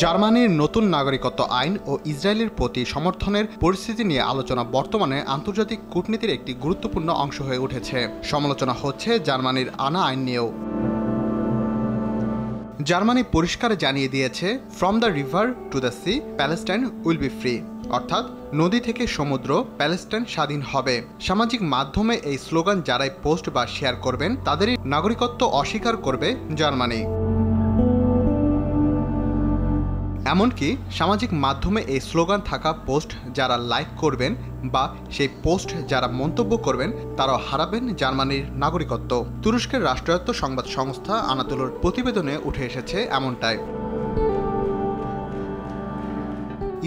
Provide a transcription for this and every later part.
জার্মানির নতুন নাগরিকত্ব আইন ও ইসরায়েলের প্রতি সমর্থনের পরিস্থিতি নিয়ে আলোচনা বর্তমানে আন্তর্জাতিক কূটনীতির একটি গুরুত্বপূর্ণ অংশ হয়ে উঠেছে। সমালোচনা হচ্ছে জার্মানির আনা আইন নিয়েও। জার্মানি পরিষ্কার জানিয়ে দিয়েছে, from the river to the sea Palestine will be free, অর্থাৎ নদী থেকে সমুদ্র প্যালেস্টাইন স্বাধীন হবে। সামাজিক মাধ্যমে এই স্লোগান যারাই পোস্ট বা শেয়ার করবেন তাদেরই নাগরিকত্ব অস্বীকার করবে জার্মানি। এমনকি সামাজিক মাধ্যমে এই স্লোগান থাকা পোস্ট যারা লাইক করবেন বা সেই পোস্ট যারা মন্তব্য করবেন তারাও হারাবেন জার্মানির নাগরিকত্ব। তুরস্কের রাষ্ট্রায়ত্ত সংবাদ সংস্থা আনাদোলুর প্রতিবেদনে উঠে এসেছে এমনটাই।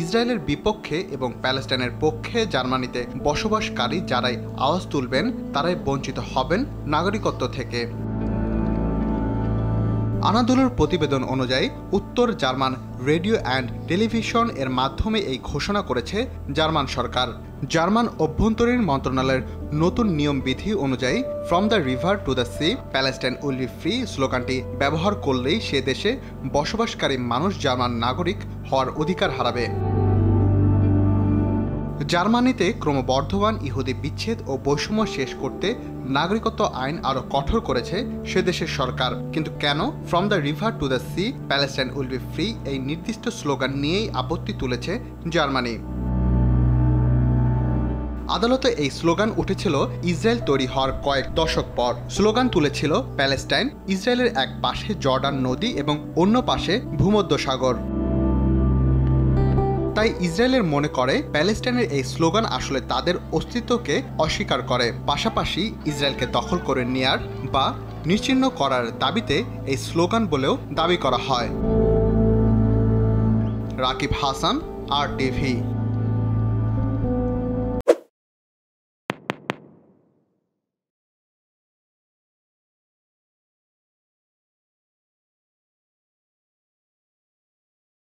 ইসরায়েলের বিপক্ষে এবং প্যালেস্টাইনের পক্ষে জার্মানিতে বসবাসকারী যারাই আওয়াজ তুলবেন তারাই বঞ্চিত হবেন নাগরিকত্ব থেকে। আনাদোলুর প্রতিবেদন অনুযায়ী উত্তর জার্মান রেডিও অ্যান্ড টেলিভিশন এর মাধ্যমে এই ঘোষণা করেছে জার্মান সরকার। জার্মান অভ্যন্তরীণ মন্ত্রণালয়ের নতুন নিয়মবিধি অনুযায়ী from the river to the sea Palestine will be free স্লোগানটি ব্যবহার করলেই সে দেশে বসবাসকারী মানুষ জার্মান নাগরিক হওয়ার অধিকার হারাবে। জার্মানিতে ক্রমবর্ধমান ইহুদি বিচ্ছেদ ও বৈষম্য শেষ করতে নাগরিকত্ব আইন আরও কঠোর করেছে সে দেশের সরকার। কিন্তু কেন from the river to the sea Palestine will be free এই নির্দিষ্ট স্লোগান নিয়েই আপত্তি তুলেছে জার্মানি। আদালতে এই স্লোগান উঠেছিল ইসরায়েল তৈরি হওয়ার কয়েক দশক পর। স্লোগান তুলেছিল প্যালেস্টাইন, ইসরায়েলের এক পাশে জর্ডান নদী এবং অন্য পাশে ভূমধ্যসাগর। তাই ইসরায়েলের মনে করে প্যালেস্টাইনের এই স্লোগান আসলে তাদের অস্তিত্বকে অস্বীকার করে, পাশাপাশি ইসরায়েলকে দখল করে নেয়ার বা নিশ্চিহ্ন করার দাবিতে এই স্লোগান বলেও দাবি করা হয়। রাকিব হাসান, RTV।